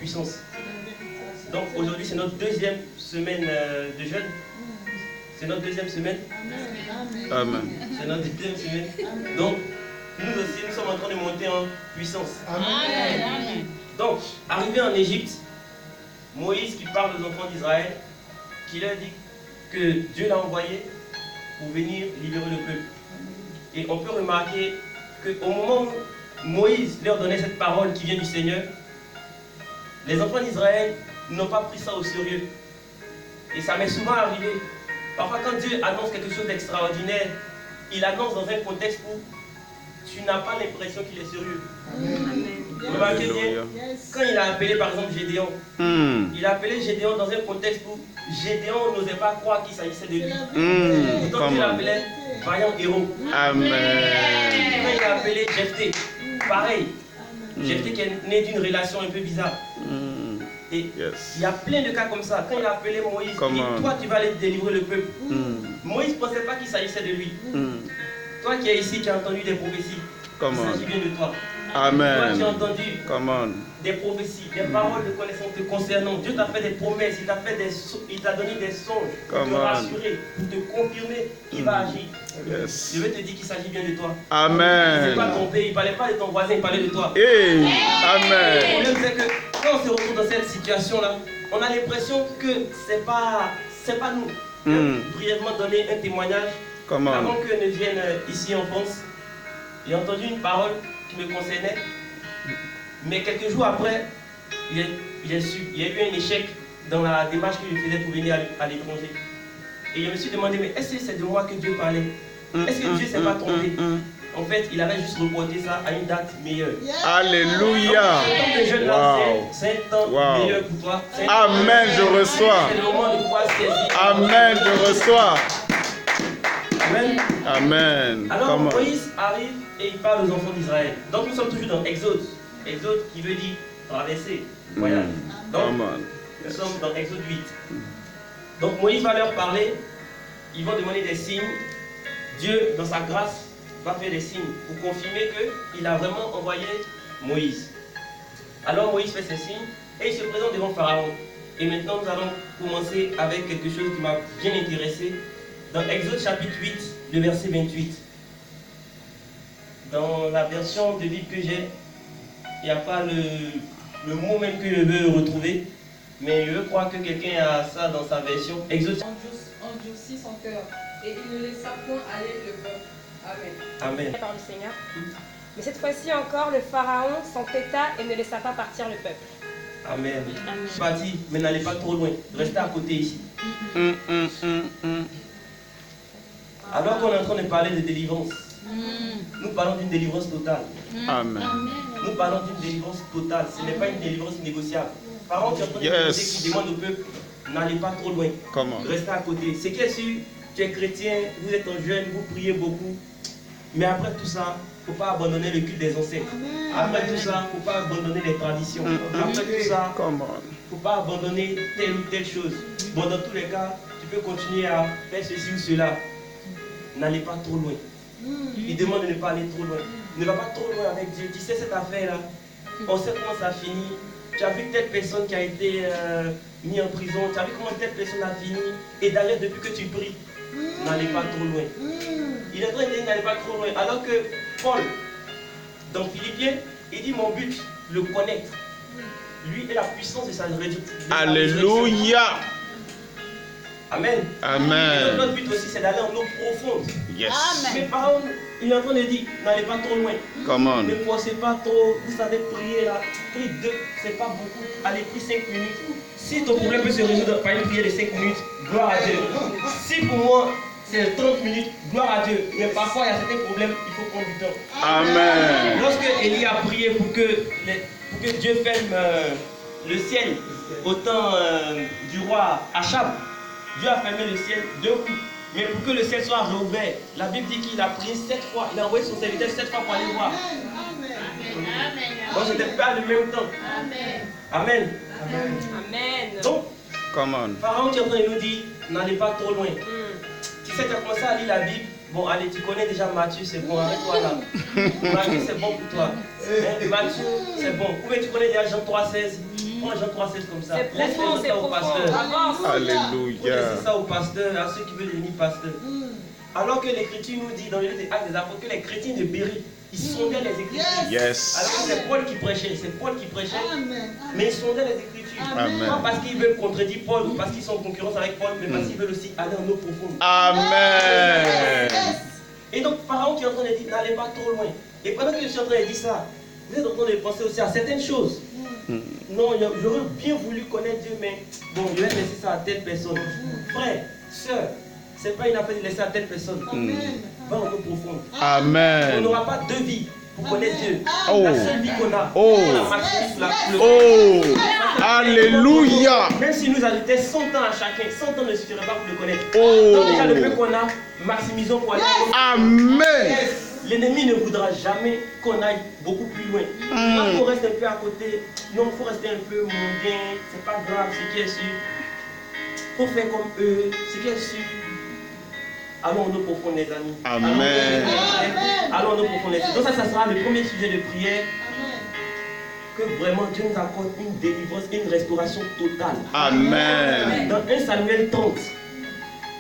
puissance. Donc aujourd'hui, c'est notre deuxième semaine de jeûne. C'est notre deuxième semaine. Amen. C'est notre deuxième semaine. Donc, nous aussi, nous sommes en train de monter en puissance. Amen. Donc, arrivé en Égypte, Moïse qui parle aux enfants d'Israël, qui leur dit que Dieu l'a envoyé pour venir libérer le peuple. Et on peut remarquer qu'au moment où Moïse leur donnait cette parole qui vient du Seigneur, les enfants d'Israël n'ont pas pris ça au sérieux. Et ça m'est souvent arrivé. Parfois, quand Dieu annonce quelque chose d'extraordinaire, il annonce dans un contexte où tu n'as pas l'impression qu'il est sérieux. Remarquez bien, quand il a appelé par exemple Gédéon, il a appelé Gédéon dans un contexte où Gédéon n'osait pas croire qu'il s'agissait de lui. Donc il l'appelait vaillant héros. Amen. Quand il a appelé Jephthé, pareil. Jephthé qui est né d'une relation un peu bizarre. Et il y a plein de cas comme ça. Quand il a appelé Moïse, il dit, toi tu vas aller délivrer le peuple. Moïse ne pensait pas qu'il s'agissait de lui. Toi qui es ici, qui as entendu des prophéties, il s'agit bien de toi. Amen. Toi qui as entendu des prophéties, des paroles de connaissance te concernant. Dieu t'a fait des promesses, il t'a donné des songes pour te rassurer, pour te confirmer qu'il va agir. Je vais te dire qu'il s'agit bien de toi. Amen. Il ne s'est pas trompé, il ne parlait pas de ton voisin, il parlait de toi. Hey. Le Amen. problème c'est que quand on se retrouve dans cette situation-là, on a l'impression que c'est pas nous. Je vais brièvement donner un témoignage. Avant que ne vienne ici en France, j'ai entendu une parole qui me concernait, mais quelques jours après, il y a eu un échec dans la démarche que je faisais pour venir à l'étranger. Et je me suis demandé, mais est-ce que c'est de moi que Dieu parlait? Est-ce que Dieu ne s'est pas trompé? En fait, il avait juste reporté ça à une date meilleure. Alléluia. C'est un temps meilleur pour toi. Amen, je reçois. C'est le moment de pouvoir saisir. Amen, je reçois. Amen. Amen. Alors Moïse arrive et il parle aux enfants d'Israël. Donc nous sommes toujours dans Exode. Exode qui veut dire traverser, voyage. Donc nous sommes dans Exode 8. Donc Moïse va leur parler. Ils vont demander des signes. Dieu, dans sa grâce, va faire des signes pour confirmer qu'il a vraiment envoyé Moïse. Alors Moïse fait ses signes et il se présente devant Pharaon. Et maintenant nous allons commencer avec quelque chose qui m'a bien intéressé. Dans Exode chapitre 8, le verset 28. Dans la version de Bible que j'ai, il n'y a pas le mot même que je veux retrouver, mais je crois que quelqu'un a ça dans sa version. Exode. Endurcit son cœur et il ne laissa point aller le peuple. Amen. Amen. Par le Seigneur. Mais cette fois-ci encore, le Pharaon s'entêta et ne laissa pas partir le peuple. Amen. Parti, mais n'allez pas trop loin. Restez à côté ici. Alors qu'on est en train de parler de délivrance, nous parlons d'une délivrance totale. Amen. Nous parlons d'une délivrance totale. Ce n'est pas une délivrance négociable. Par contre, tu es en train de dire qui demande au peuple, n'allez pas trop loin. Restez à côté. Ce qui est sûr, tu es chrétien, vous êtes un jeune, vous priez beaucoup. Mais après tout ça, il ne faut pas abandonner le culte des ancêtres. Après tout ça, il ne faut pas abandonner les traditions. Après tout ça, il ne faut pas abandonner telle ou telle chose. Bon, dans tous les cas, tu peux continuer à faire ceci ou cela. N'allez pas trop loin. Il demande de ne pas aller trop loin. Ne va pas trop loin avec Dieu. Tu sais cette affaire-là, on sait comment ça finit. Tu as vu telle personne qui a été mise en prison. Tu as vu comment telle personne a fini. Et d'ailleurs, depuis que tu pries, n'allez pas trop loin. Il est en train de dire n'allez pas trop loin. Alors que Paul, dans Philippiens, il dit mon but, le connaître. Lui et la puissance de sa résurrection. Alléluia. Amen. Amen. Et notre but aussi, c'est d'aller en eau profonde. Yes. Mais par contre, il est en train de dire, n'allez pas trop loin. Ne forcez pas trop. Vous savez prier là. Prie 2, c'est pas beaucoup. Allez, prie 5 minutes. Si ton problème peut se résoudre par une prière de 5 minutes, gloire à Dieu. Si pour moi, c'est 30 minutes, gloire à Dieu. Mais parfois, il y a certains problèmes, il faut prendre du temps. Amen. Lorsque Élie a prié pour que Dieu ferme le ciel au temps du roi Achab, Dieu a fermé le ciel 2 coups. Mais pour que le ciel soit rouvert, la Bible dit qu'il a prié 7 fois. Il a envoyé son serviteur 7 fois pour aller voir. Donc c'était pas le même temps. Amen. Amen. Donc, Pharaon qui est en train de nous dire, n'allez pas trop loin. Tu sais, tu as commencé à lire la Bible. Bon, allez, tu connais déjà Matthieu, c'est bon, arrête-toi là. Matthieu, c'est bon pour toi. Matthieu, c'est bon. Ou bien tu connais déjà Jean 3,16. Prends Jean 3,16 comme ça. C'est Laisse profond, c'est ça au profond. pasteur. Avance. Alléluia. Laissez ça au pasteur, à ceux qui veulent devenir pasteur. Alors que l'Écriture nous dit dans le livre des Actes des Apôtres que les chrétiens de Béry, ils sondaient les Écritures. Yes. Alors que c'est Paul qui prêchait, mais ils sondaient les Écritures. Amen. Pas parce qu'ils veulent contredire Paul ou parce qu'ils sont en concurrence avec Paul, mais parce qu'ils veulent aussi aller en eau profonde. Amen. Et donc, Pharaon qui est en train de dire, n'allez pas trop loin. Et pendant que je suis en train de dire ça, vous êtes en train de penser aussi à certaines choses. Non, j'aurais bien voulu connaître Dieu, mais bon, je vais laisser ça à telle personne. Frère, soeur, c'est pas une affaire de laisser à telle personne. Va en eau profonde. On Amen. n'aura pas deux vies pour connaître Dieu. Oh. La seule vie qu'on a, Oh. on la maximise le Oh. Alléluia. Même si nous ajoutons 100 ans à chacun, 100 ans ne suffirait pas pour le connaître. Oh. Donc déjà le peu qu'on a, maximisons pour aller. Amen. L'ennemi ne voudra jamais qu'on aille beaucoup plus loin. Quand on reste un peu à côté, non, il faut rester un peu mondain, c'est pas grave, ce qui est sûr. Il faut faire comme eux, ce qui est sûr. Allons en eau profonde, les amis. Amen. Allons en eau profonde, les amis. Donc ça sera le premier sujet de prière. Que vraiment Dieu nous accorde une délivrance, une restauration totale. Amen. Dans 1 Samuel 30,